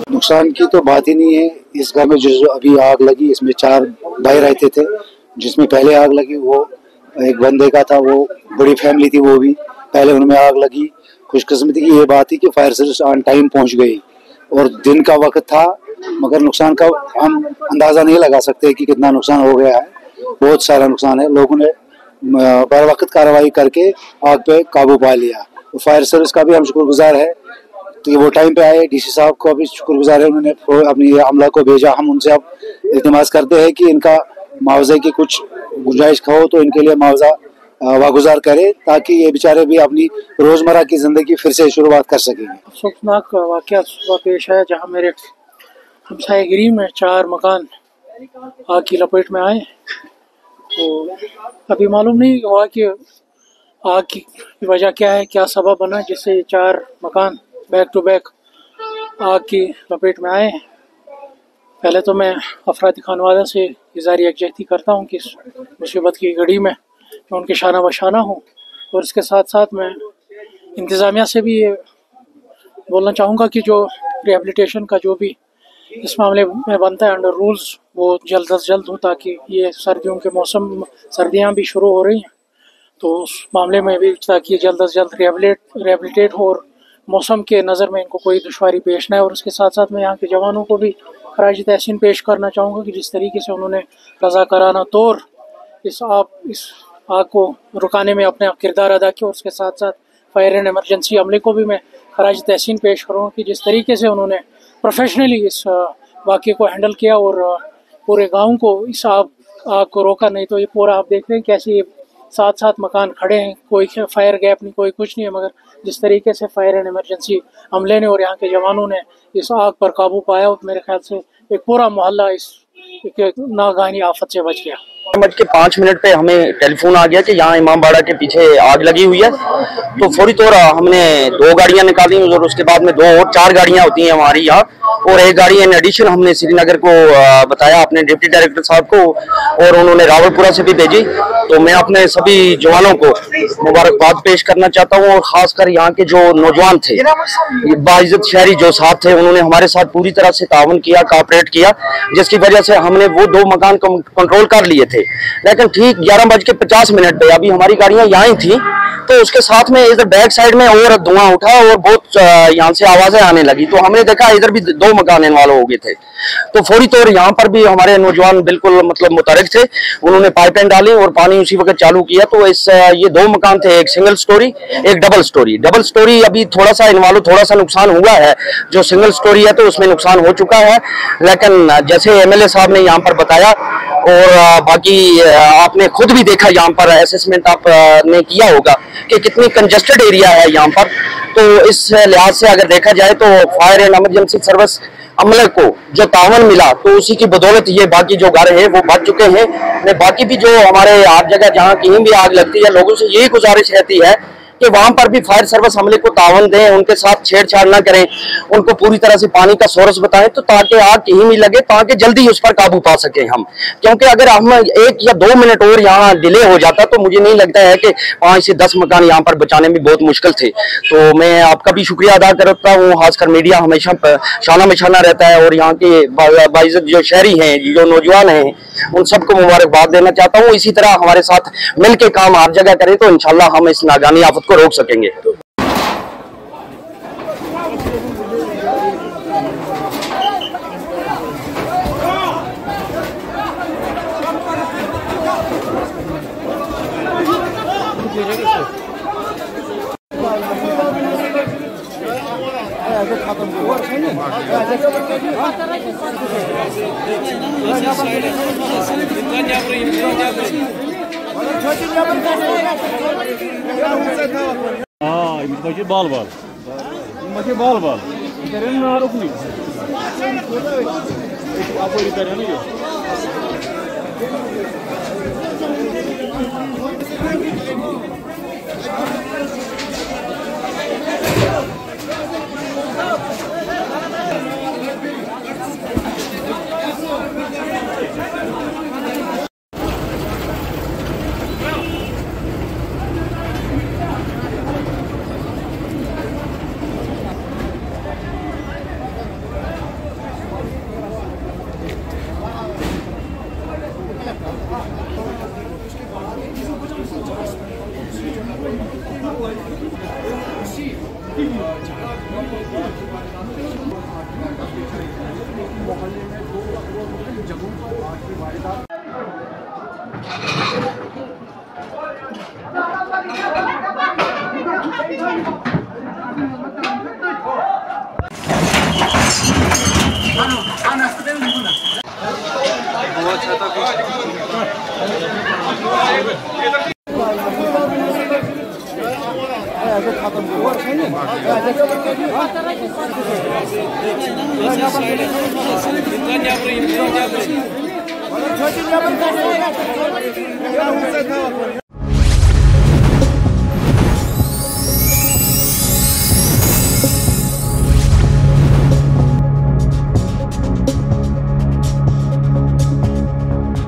नुकसान की तो बात ही नहीं है। इस घर में जो अभी आग लगी, इसमें 4 भाई रहते थे। जिसमें पहले आग लगी वो एक बंदे का था, वो बड़ी फैमिली थी, वो भी पहले उनमें आग लगी। खुशकिस्मती की ये बात थी कि फायर सर्विस ऑन टाइम पहुंच गई और दिन का वक्त था, मगर नुकसान का हम अंदाजा नहीं लगा सकते कि कितना नुकसान हो गया है। बहुत सारा नुकसान है। लोगों ने बर वक्त कार्रवाई करके आग पे काबू पा लिया। तो फायर सर्विस का भी हम शुक्रगुजार है, तो वो टाइम पे आए। डीसी साहब को भी शुक्रगुजार है, उन्होंने अपनी अमला को भेजा। हम उनसे अब इल्तिमास करते हैं कि इनका मुआवजे की कुछ गुंजाइश हो तो इनके लिए मुआवजा वागुजार करे, ताकि ये बेचारे भी अपनी रोजमर्रा की जिंदगी फिर से शुरुआत कर सकेंगे। अफसोसनाक वाकया पेश है जहाँ मेरे हमसायगिरी में 4 मकान आग की लपेट में आए। तो अभी मालूम नहीं हुआ कि आग की वजह क्या है, क्या सबब बना जिससे 4 मकान बैक टू बैक आग की लपेट में आए। पहले तो मैं अफरादी खानवादा से इज़हार यकजहती करता हूँ कि इस मुसीबत की घड़ी में मैं उनके शाना बशाना हूँ, और इसके साथ साथ मैं इंतज़ामिया से भी ये बोलना चाहूँगा कि जो रिहेबिलिटेशन का जो भी इस मामले में बनता है अंडर रूल्स, वो जल्द अज जल्द हो, ताकि ये सर्दियों के मौसम, सर्दियाँ भी शुरू हो रही हैं, तो उस मामले में भी ताकि जल्द अज जल्द रिहेबिलिटेट हो और मौसम के नज़र में इनको कोई दुश्वारी पेश न है। और उसके साथ साथ मैं यहाँ के जवानों को भी खराज तहसीन पेश करना चाहूँगा कि जिस तरीके से उन्होंने रज़ाकाराना तौर इस आग को रुकाने में अपना किरदार अदा किया, और उसके साथ साथ फायर एंड एमरजेंसी अमले को भी मैं खराज तहसीन पेश करूँगा कि जिस तरीके से उन्होंने प्रोफेशनली इस वाक़े को हैंडल किया और पूरे गाँव को इस आग को रोका। नहीं तो ये पूरा आप देख रहे हैं कैसे ये 7 मकान खड़े हैं, कोई फायर गैप नहीं, कोई कुछ नहीं है, मगर जिस तरीके से फायर एंड एमरजेंसी अमले ने और यहाँ के जवानों ने इस आग पर काबू पाया, और मेरे ख्याल से एक पूरा मोहल्ला इस नागानी आफत से बच गया। 5:05 पे हमें टेलीफोन आ गया कि यहाँ इमामबाड़ा के पीछे आग लगी हुई है। तो फौरी तौर हमने 2 गाड़ियाँ निकाली और उसके बाद में 2 और 4 गाड़ियाँ होती हैं हमारी यहाँ, और 1 गाड़ी इन एडिशन हमने श्रीनगर को बताया अपने डिप्टी डायरेक्टर साहब को, और उन्होंने रावलपुरा से भी भेजी। तो मैं अपने सभी जवानों को मुबारकबाद पेश करना चाहता हूँ, और खासकर यहाँ के जो नौजवान थे, बाइज्जत शहरी जो साथ थे, उन्होंने हमारे साथ पूरी तरह से ताउन किया, कोऑपरेट किया, जिसकी वजह से हमने वो 2 मकान कंट्रोल कर लिए थे। लेकिन ठीक 11:50 पे अभी हमारी गाड़ियां यहाँ थी, तो उसके साथ में इधर बैक साइड में और धुआं उठा और बहुत यहाँ से आवाजें आने लगी। तो हमने देखा इधर भी 2 मकान इन्वॉल्व हो गए थे। तो फौरी तौर यहाँ पर भी हमारे नौजवान बिल्कुल मतलब मुतरक थे, उन्होंने पाइपें डाली और पानी उसी वक्त चालू किया। तो ये 2 मकान थे, एक सिंगल स्टोरी, एक डबल स्टोरी। डबल स्टोरी अभी थोड़ा सा इन्वॉल्व, थोड़ा सा नुकसान हुआ है। जो सिंगल स्टोरी है तो उसमें नुकसान हो चुका है, लेकिन जैसे एमएलए साहब ने यहाँ पर बताया, और बाकी आपने खुद भी देखा यहाँ पर असेसमेंट आपने किया होगा कि कितनी कंजेस्टेड एरिया है यहाँ पर। तो इस लिहाज से अगर देखा जाए तो फायर एंड इमरजेंसी सर्विस अमले को जो तावन मिला, तो उसी की बदौलत ये बाकी जो घर है वो बच चुके हैं। बाकी भी जो हमारे हर जगह जहाँ कहीं भी आग लगती है, लोगों से यही गुजारिश रहती है कि वहां पर भी फायर सर्विस अमले को तावन दें, उनके साथ छेड़छाड़ ना करें, उनको पूरी तरह से पानी का सोर्स बताएं, तो ताकि आग कहीं नहीं लगे, ताकि जल्दी उस पर काबू पा सकें हम। क्योंकि अगर हम 1 या 2 मिनट और यहाँ डिले हो जाता तो मुझे नहीं लगता है कि 5 से 10 मकान यहाँ पर बचाने में बहुत मुश्किल थे। तो मैं आपका भी शुक्रिया अदा करता हूँ, खासकर मीडिया हमेशा शाना मिशाना रहता है, और यहाँ के बाइज्जत जो शहरी हैं, जो नौजवान हैं, उन सबको मुबारकबाद देना चाहता हूँ। इसी तरह हमारे साथ मिलकर काम हर जगह करें तो इंशाल्लाह हम इस नागानी आफत को रोक सकेंगे।